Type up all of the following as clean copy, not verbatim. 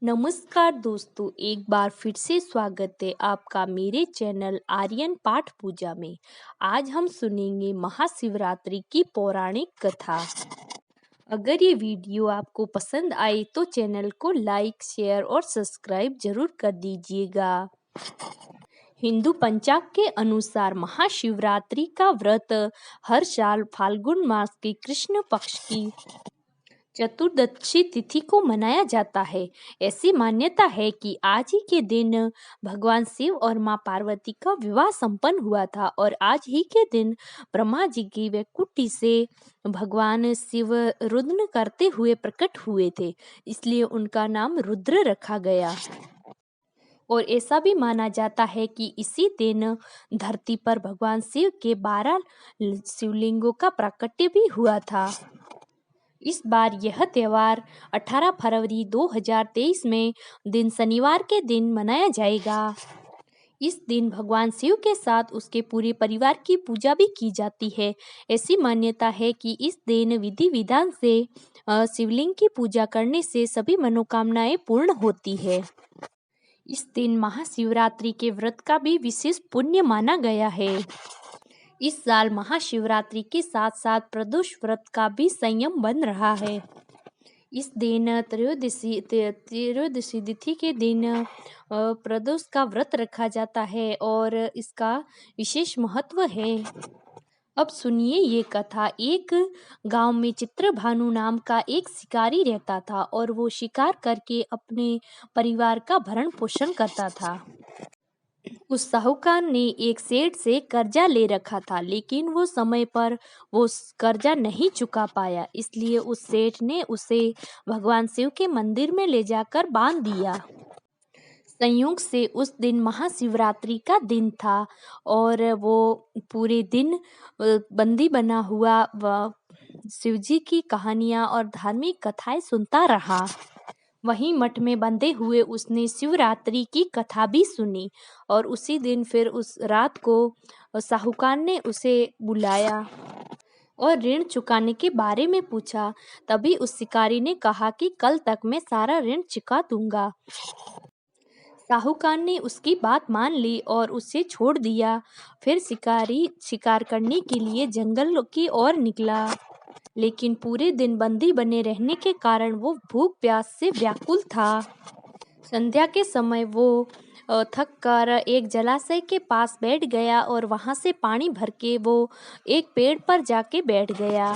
नमस्कार दोस्तों, एक बार फिर से स्वागत है आपका मेरे चैनल आर्यन पाठ पूजा में। आज हम सुनेंगे महाशिवरात्रि की पौराणिक कथा। अगर ये वीडियो आपको पसंद आए तो चैनल को लाइक, शेयर और सब्सक्राइब जरूर कर दीजिएगा। हिंदू पंचांग के अनुसार महाशिवरात्रि का व्रत हर साल फाल्गुन मास के कृष्ण पक्ष की चतुर्दशी तिथि को मनाया जाता है। ऐसी मान्यता है कि आज ही के दिन भगवान शिव और मां पार्वती का विवाह संपन्न हुआ था और आज ही के दिन ब्रह्मा जी की वैकुंठी से भगवान शिव रुद्र करते हुए प्रकट हुए थे, इसलिए उनका नाम रुद्र रखा गया। और ऐसा भी माना जाता है कि इसी दिन धरती पर भगवान शिव के 12 शिवलिंगों का प्राकट्य भी हुआ था। इस बार यह त्योहार 18 फरवरी 2023 में दिन शनिवार के दिन मनाया जाएगा। इस दिन भगवान शिव के साथ उसके पूरे परिवार की पूजा भी की जाती है। ऐसी मान्यता है कि इस दिन विधि विधान से शिवलिंग की पूजा करने से सभी मनोकामनाएं पूर्ण होती है। इस दिन महाशिवरात्रि के व्रत का भी विशेष पुण्य माना गया है। इस साल महाशिवरात्रि के साथ साथ प्रदोष व्रत का भी संयम बन रहा है। इस दिन त्रयोदशी तिथि के दिन प्रदोष का व्रत रखा जाता है और इसका विशेष महत्व है। अब सुनिए ये कथा। एक गांव में चित्रभानु नाम का एक शिकारी रहता था और वो शिकार करके अपने परिवार का भरण पोषण करता था। उस साहूकार ने एक सेठ से कर्जा ले रखा था, लेकिन वो समय पर वो कर्जा नहीं चुका पाया, इसलिए उस सेठ ने उसे भगवान शिव के मंदिर में ले जाकर बांध दिया। संयोग से उस दिन महाशिवरात्रि का दिन था और वो पूरे दिन बंदी बना हुआ व शिवजी की कहानियां और धार्मिक कथाएं सुनता रहा। वहीं मठ में बंधे हुए उसने शिवरात्रि की कथा भी सुनी और उसी दिन फिर उस रात को साहूकार ने उसे बुलाया और ऋण चुकाने के बारे में पूछा। तभी उस शिकारी ने कहा कि कल तक मैं सारा ऋण चुका दूंगा। साहूकार ने उसकी बात मान ली और उसे छोड़ दिया। फिर शिकारी शिकार करने के लिए जंगल की ओर निकला, लेकिन पूरे दिन बंदी बने रहने के कारण वो भूख प्यास से व्याकुल था। संध्या के समय वो थक कर एक जलाशय के पास बैठ गया और वहां से पानी भर के वो एक पेड़ पर जाके बैठ गया,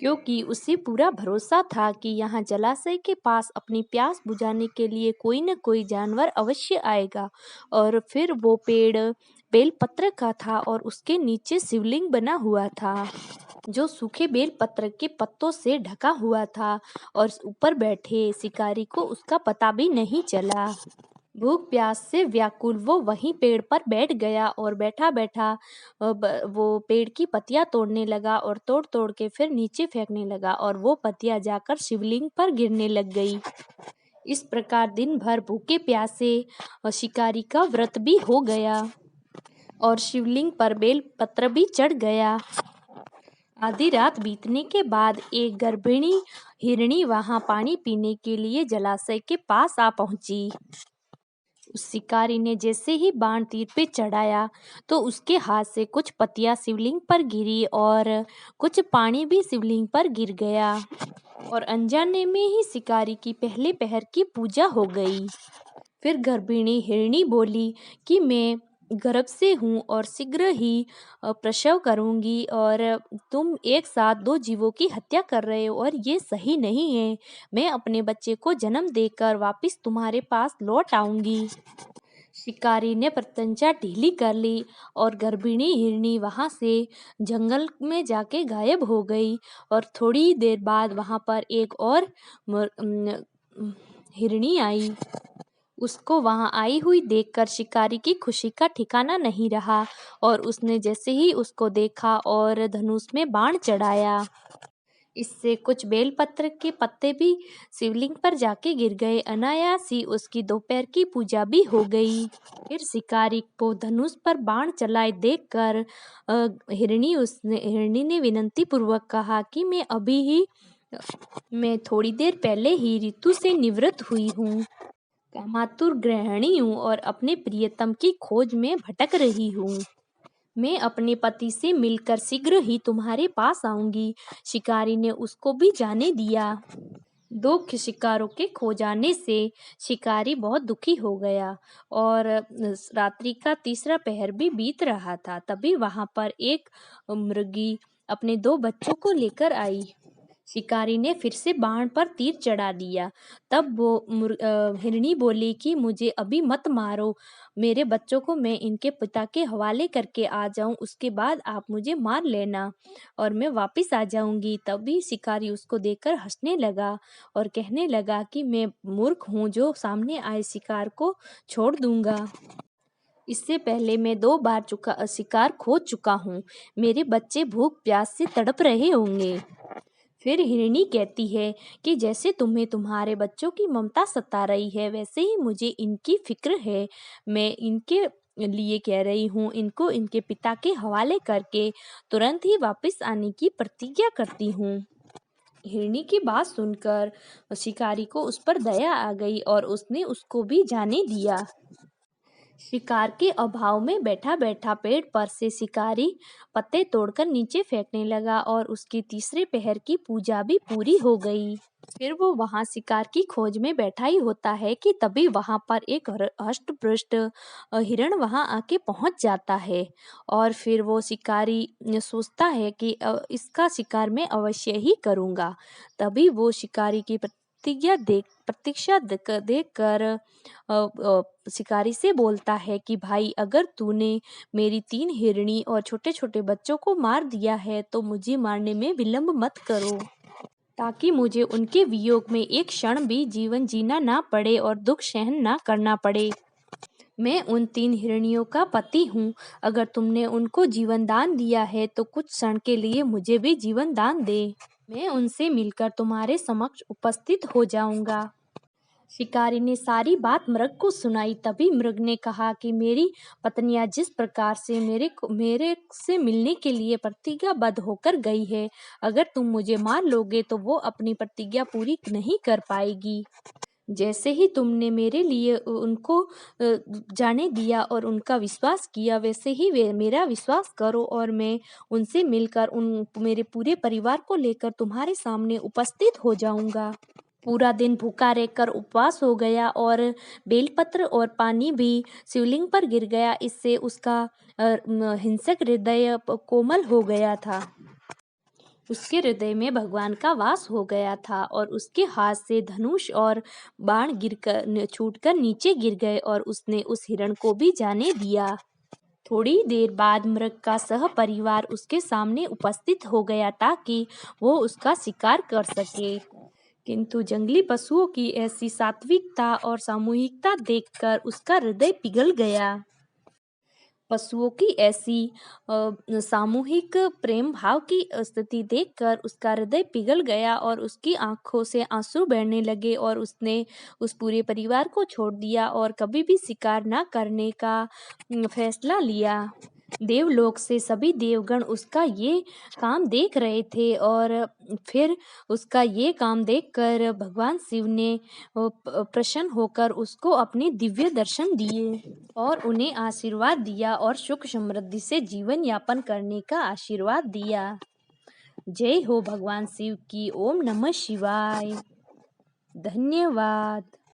क्योंकि उसे पूरा भरोसा था कि यहाँ जलाशय के पास अपनी प्यास बुझाने के लिए कोई न कोई जानवर अवश्य आएगा। और फिर वो पेड़ बेलपत्र का था और उसके नीचे शिवलिंग बना हुआ था, जो सूखे बेलपत्र के पत्तों से ढका हुआ था और ऊपर बैठे शिकारी को उसका पता भी नहीं चला। भूख प्यास से व्याकुल वो वहीं पेड़ पर बैठ गया और बैठा बैठा वो पेड़ की पत्तियां तोड़ने लगा और तोड़ तोड़ के फिर नीचे फेंकने लगा और वो पत्तियां जाकर शिवलिंग पर गिरने लग गई। इस प्रकार दिन भर भूखे प्यासे शिकारी का व्रत भी हो गया और शिवलिंग पर बेल पत्र भी चढ़ गया। आधी रात बीतने के बाद एक गर्भिणी हिरणी वहां पानी पीने के लिए जलाशय के पास आ पहुंची। उस शिकारी ने जैसे ही बाण तीर पे चढ़ाया तो उसके हाथ से कुछ पत्तियां शिवलिंग पर गिरी और कुछ पानी भी शिवलिंग पर गिर गया और अनजाने में ही शिकारी की पहले पहर की पूजा हो गई। फिर गर्भिणी हिरणी बोली कि मैं गर्भ से हूँ और शीघ्र ही प्रसव करूंगी और तुम एक साथ दो जीवों की हत्या कर रहे हो और ये सही नहीं है। मैं अपने बच्चे को जन्म देकर वापस तुम्हारे पास लौट आऊंगी। शिकारी ने प्रत्यंचा ढीली कर ली और गर्भिणी हिरणी वहां से जंगल में जाके गायब हो गई और थोड़ी देर बाद वहां पर एक और हिरणी आई। उसको वहां आई हुई देखकर शिकारी की खुशी का ठिकाना नहीं रहा और उसने जैसे ही उसको देखा और धनुष में बाण चढ़ाया, इससे कुछ बेलपत्र के पत्ते भी शिवलिंग पर जाके गिर गए। अनायास ही उसकी दोपहर की पूजा भी हो गई। फिर शिकारी को धनुष पर बाण चलाए देखकर हिरणी ने विनती पूर्वक कहा कि मैं अभी ही मैं थोड़ी देर पहले ही ऋतु से निवृत्त हुई हूँ। कामातुर गृहिणी हूँ और अपने प्रियतम की खोज में भटक रही हूँ। मैं अपने पति से मिलकर शीघ्र ही तुम्हारे पास आऊंगी। शिकारी ने उसको भी जाने दिया। दो शिकारों के खो जाने से शिकारी बहुत दुखी हो गया और रात्रि का तीसरा पहर भी बीत रहा था। तभी वहां पर एक मृगी अपने दो बच्चों को लेकर आई। शिकारी ने फिर से बाण पर तीर चढ़ा दिया। तब वो हिरनी बोली कि मुझे अभी मत मारो, मेरे बच्चों को मैं इनके पिता के हवाले करके आ जाऊं, उसके बाद आप मुझे मार लेना और मैं वापस आ जाऊंगी। तभी शिकारी उसको देखकर हंसने लगा और कहने लगा कि मैं मूर्ख हूँ जो सामने आए शिकार को छोड़ दूंगा। इससे पहले मैं 2 बार शिकार खो चुका हूँ। मेरे बच्चे भूख प्यास से तड़प रहे होंगे। फिर हिरनी कहती है कि जैसे तुम्हें तुम्हारे बच्चों की ममता सता रही है, वैसे ही मुझे इनकी फिक्र है। मैं इनके लिए कह रही हूँ, इनको इनके पिता के हवाले करके तुरंत ही वापस आने की प्रतिज्ञा करती हूँ। हिरनी की बात सुनकर शिकारी को उस पर दया आ गई और उसने उसको भी जाने दिया। शिकार के अभाव में बैठा बैठा पेड़ पर से शिकारी पत्ते तोड़कर नीचे फेंकने लगा और उसकी तीसरे पहर की पूजा भी पूरी हो गई। फिर वो वहां शिकार की खोज में बैठा ही होता है कि तभी वहां पर एक हष्ट-पुष्ट हिरण वहां आके पहुंच जाता है और फिर वो शिकारी सोचता है कि इसका शिकार मैं अवश्य ही करूंगा। तभी वो शिकारी की प्रतीक्षा देखकर शिकारी से बोलता है कि भाई, अगर तूने मेरी 3 हिरनी और छोटे छोटे बच्चों को मार दिया है तो मुझे मारने में विलंब मत करो, ताकि मुझे उनके वियोग में एक क्षण भी जीवन जीना ना पड़े और दुख सहन ना करना पड़े। मैं उन 3 हिरणियों का पति हूँ। अगर तुमने उनको जीवन दान दिया है तो कुछ क्षण के लिए मुझे भी जीवन दान दे। मैं उनसे मिलकर तुम्हारे समक्ष उपस्थित हो जाऊंगा। शिकारी ने सारी बात मृग को सुनाई। तभी मृग ने कहा कि मेरी पत्नियां जिस प्रकार से मेरे से मिलने के लिए प्रतिज्ञाबद्ध होकर गई है, अगर तुम मुझे मार लोगे तो वो अपनी प्रतिज्ञा पूरी नहीं कर पाएगी। जैसे ही तुमने मेरे लिए उनको जाने दिया और उनका विश्वास किया, वैसे ही वे मेरा विश्वास करो और मैं उनसे मिलकर मेरे पूरे परिवार को लेकर तुम्हारे सामने उपस्थित हो जाऊंगा। पूरा दिन भूखा रहकर उपवास हो गया और बेलपत्र और पानी भी शिवलिंग पर गिर गया। इससे उसका हिंसक हृदय कोमल हो गया था। उसके हृदय में भगवान का वास हो गया था और उसके हाथ से धनुष और बाण छूटकर नीचे गिर गए और उसने उस हिरण को भी जाने दिया। थोड़ी देर बाद मृग का सह परिवार उसके सामने उपस्थित हो गया ताकि वो उसका शिकार कर सके। किंतु जंगली पशुओं की ऐसी सात्विकता और सामूहिकता देखकर उसका हृदय पिघल गया। पशुओं की ऐसी सामूहिक प्रेम भाव की स्थिति देखकर उसका हृदय पिघल गया और उसकी आंखों से आंसू बहने लगे और उसने उस पूरे परिवार को छोड़ दिया और कभी भी शिकार न करने का फैसला लिया। देवलोक से सभी देवगण उसका ये काम देख रहे थे और फिर उसका ये काम देखकर भगवान शिव ने प्रसन्न होकर उसको अपने दिव्य दर्शन दिए और उन्हें आशीर्वाद दिया और सुख समृद्धि से जीवन यापन करने का आशीर्वाद दिया। जय हो भगवान शिव की। ओम नमः शिवाय। धन्यवाद।